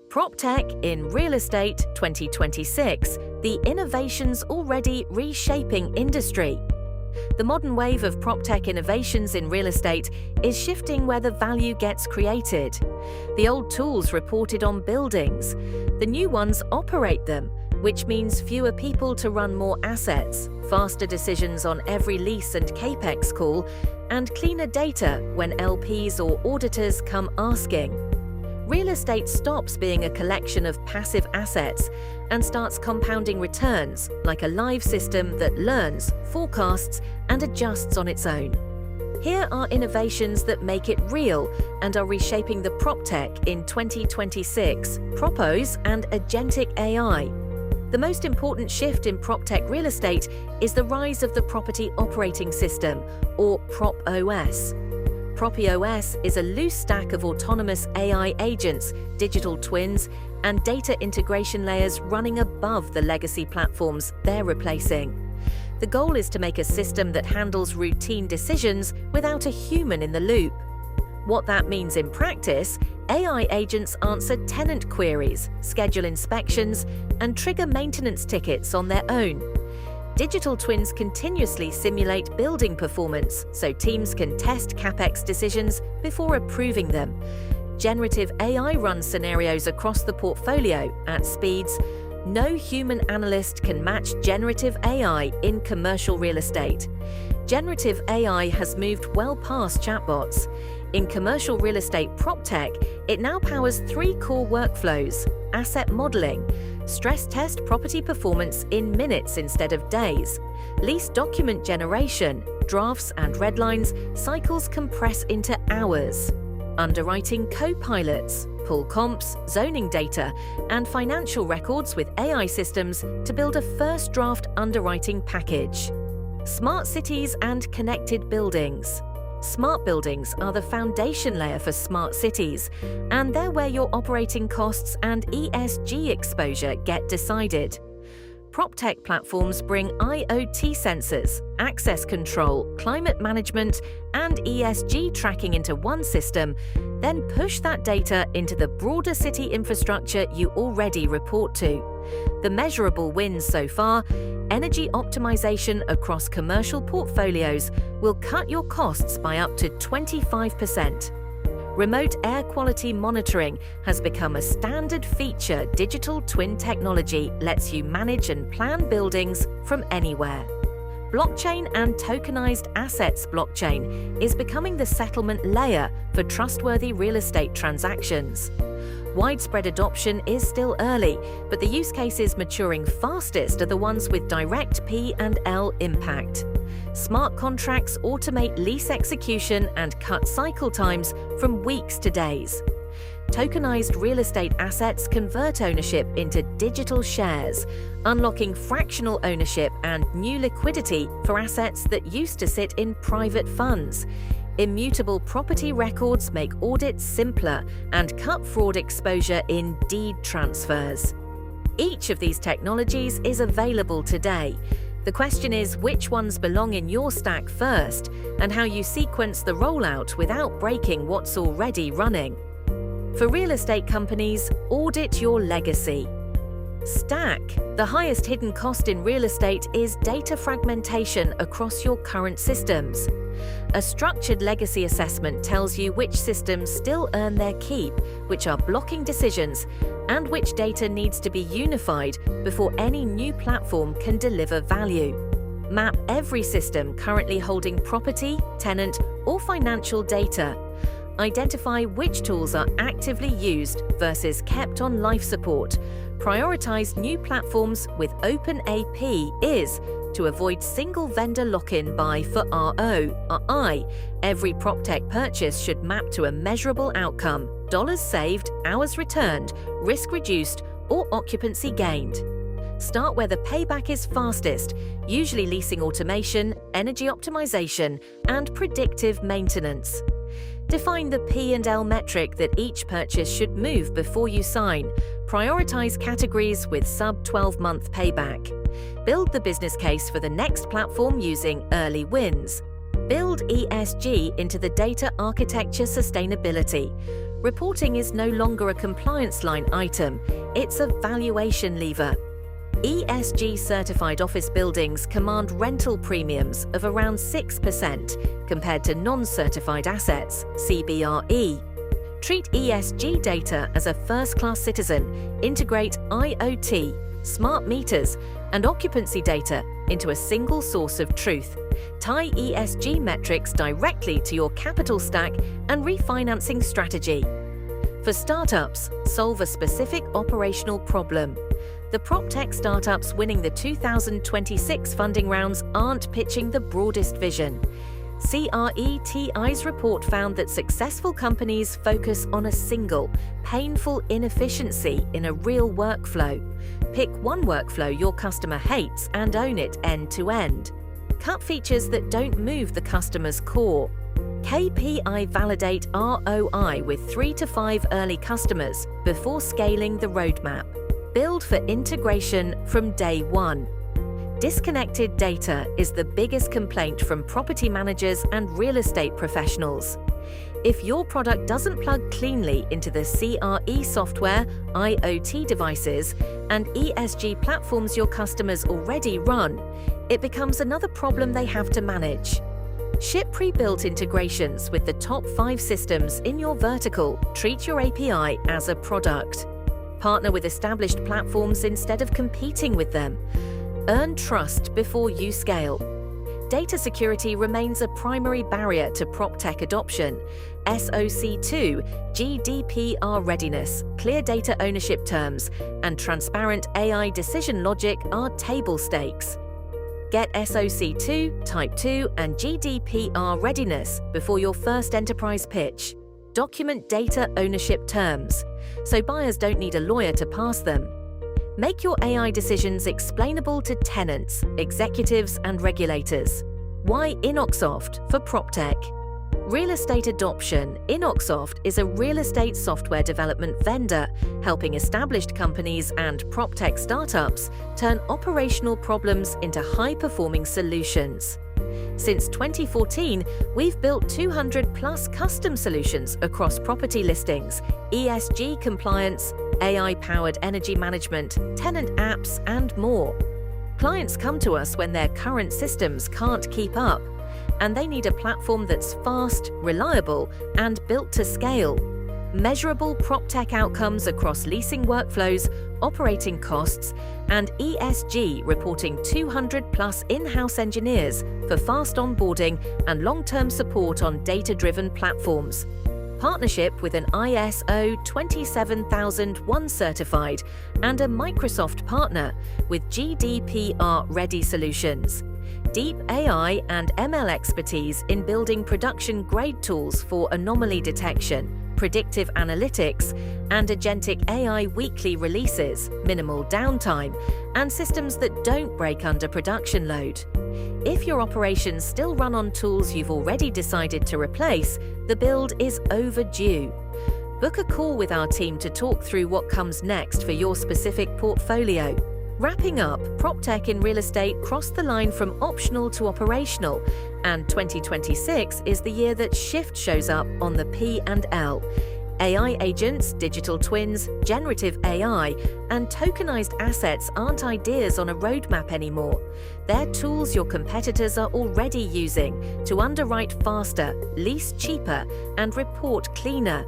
PropTech in Real Estate 2026, the innovations already reshaping industry. The modern wave of PropTech innovations in real estate is shifting where the value gets created. The old tools reported on buildings. The new ones operate them, which means fewer people to run more assets, faster decisions on every lease and capex call, and cleaner data when LPs or auditors come asking. Real estate stops being a collection of passive assets and starts compounding returns like a live system that learns, forecasts, and adjusts on its own. Here are innovations that make it real and are reshaping the PropTech in 2026, propOS and Agentic AI. The most important shift in PropTech real estate is the rise of the Property Operating System, or propOS. propOS is a loose stack of autonomous AI agents, digital twins, and data integration layers running above the legacy platforms they're replacing. The goal is to make a system that handles routine decisions without a human in the loop. What that means in practice, AI agents answer tenant queries, schedule inspections, and trigger maintenance tickets on their own. Digital twins continuously simulate building performance so teams can test CapEx decisions before approving them. Generative AI runs scenarios across the portfolio at speeds no human analyst can match generative AI in commercial real estate. Generative AI has moved well past chatbots. In commercial real estate PropTech, it now powers 3 core workflows: asset modeling, stress test property performance in minutes instead of days, lease document generation, drafts and red lines, cycles compress into hours, underwriting co-pilots, pull comps, zoning data, and financial records with AI systems to build a first draft underwriting package. Smart cities and connected buildings. Smart buildings are the foundation layer for smart cities, and they're where your operating costs and ESG exposure get decided. PropTech platforms bring IoT sensors, access control, climate management, and ESG tracking into one system, then push that data into the broader city infrastructure you already report to. The measurable wins so far: energy optimization across commercial portfolios will cut your costs by up to 25%. Remote air quality monitoring has become a standard feature. Digital twin technology lets you manage and plan buildings from anywhere. Blockchain and tokenized assets. Blockchain is becoming the settlement layer for trustworthy real estate transactions. Widespread adoption is still early, but the use cases maturing fastest are the ones with direct P&L impact. Smart contracts automate lease execution and cut cycle times from weeks to days. Tokenized real estate assets convert ownership into digital shares, unlocking fractional ownership and new liquidity for assets that used to sit in private funds. Immutable property records make audits simpler and cut fraud exposure in deed transfers. Each of these technologies is available today. The question is which ones belong in your stack first, and how you sequence the rollout without breaking what's already running. For real estate companies, audit your legacy. Stack. The highest hidden cost in real estate is data fragmentation across your current systems. A structured legacy assessment tells you which systems still earn their keep, which are blocking decisions, and which data needs to be unified before any new platform can deliver value. Map every system currently holding property, tenant, or financial data. Identify which tools are actively used versus kept on life support. Prioritize new platforms with OpenAP is to avoid single vendor lock-in buy for ROI. Every PropTech purchase should map to a measurable outcome: dollars saved, hours returned, risk reduced, or occupancy gained. Start where the payback is fastest, usually leasing automation, energy optimization, and predictive maintenance. Define the P&L metric that each purchase should move before you sign. Prioritize categories with sub-12-month payback. Build the business case for the next platform using early wins. Build ESG into the data architecture sustainability. Reporting is no longer a compliance line item, it's a valuation lever. ESG-certified office buildings command rental premiums of around 6% compared to non-certified assets, CBRE. Treat ESG data as a first-class citizen, integrate IoT, smart meters, and occupancy data into a single source of truth. Tie ESG metrics directly to your capital stack and refinancing strategy. For startups, solve a specific operational problem. The PropTech startups winning the 2026 funding rounds aren't pitching the broadest vision. CRETI's report found that successful companies focus on a single, painful inefficiency in a real workflow. Pick one workflow your customer hates and own it end-to-end. Cut features that don't move the customer's core. KPI validate ROI with 3 to 5 early customers before scaling the roadmap. Build for integration from day one. Disconnected data is the biggest complaint from property managers and real estate professionals. If your product doesn't plug cleanly into the CRE software, IoT devices, and ESG platforms your customers already run, it becomes another problem they have to manage. Ship pre-built integrations with the top 5 systems in your vertical. Treat your API as a product. Partner with established platforms instead of competing with them. Earn trust before you scale. Data security remains a primary barrier to PropTech adoption. SOC2, GDPR readiness, clear data ownership terms, and transparent AI decision logic are table stakes. Get SOC2, Type 2, and GDPR readiness before your first enterprise pitch. Document data ownership terms, so buyers don't need a lawyer to pass them. Make your AI decisions explainable to tenants, executives, and regulators. Why InoXoft for PropTech? Real estate adoption. InoXoft is a real estate software development vendor, helping established companies and PropTech startups turn operational problems into high-performing solutions. Since 2014, we've built 200-plus custom solutions across property listings, ESG compliance, AI-powered energy management, tenant apps, and more. Clients come to us when their current systems can't keep up, and they need a platform that's fast, reliable, and built to scale. Measurable PropTech outcomes across leasing workflows, operating costs, and ESG, reporting 200-plus in-house engineers for fast onboarding and long-term support on data-driven platforms. Partnership with an ISO 27001 certified and a Microsoft partner with GDPR-ready solutions. Deep AI and ML expertise in building production-grade tools for anomaly detection, predictive analytics, and Agentic AI weekly releases, minimal downtime, and systems that don't break under production load. If your operations still run on tools you've already decided to replace, the build is overdue. Book a call with our team to talk through what comes next for your specific portfolio. Wrapping up, PropTech in real estate crossed the line from optional to operational, and 2026 is the year that shift shows up on the P&L. AI agents, digital twins, generative AI, and tokenized assets aren't ideas on a roadmap anymore. They're tools your competitors are already using to underwrite faster, lease cheaper, and report cleaner.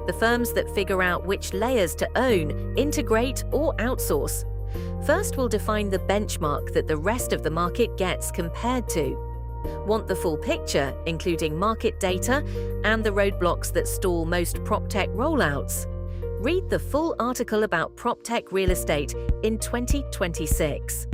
The firms that figure out which layers to own, integrate, or outsource. First, we'll define the benchmark that the rest of the market gets compared to. Want the full picture, including market data and the roadblocks that stall most PropTech rollouts? Read the full article about PropTech real estate in 2026.